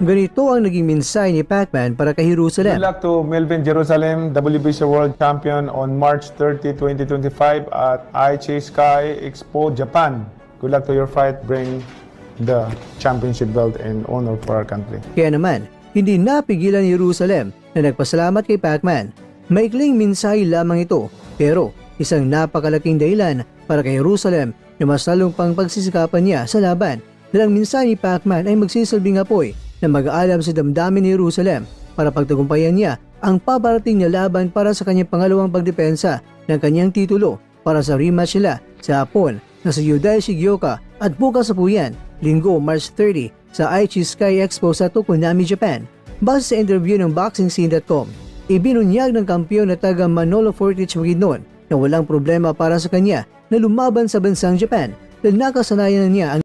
Ganito ang naging mensahe ni Pacman para kay Jerusalem. Good luck to Melvin Jerusalem, WBC World Champion on March 30, 2025 at Aichi Sky Expo, Japan. Good luck to your fight. Bring the championship belt and honor for our country. Kaya naman, hindi napigilan ni Jerusalem na nagpasalamat kay Pacman. Maikling mensahe lamang ito, pero isang napakalaking dahilan para kay Jerusalem na mas lalong pang pagsisikapan niya sa laban. Dalang mensahe ni Pacman ay magsisilbing apoy na mag-aalam sa damdamin ni Jerusalem para pagtagumpayan niya ang paparating na laban para sa kanyang pangalawang pagdepensa ng kanyang titulo para sa rematch nila sa Hapon na sa Yudai Shigeoka at bukas sa Puyan, Linggo, March 30 sa Aichi Sky Expo sa Tokonami, Japan. Base sa interview ng BoxingScene.com, ibinunyag ng kampiyon na taga Manolo Fortich Bukidnon na walang problema para sa kanya na lumaban sa bansang Japan dahil nakasanayan na niya ang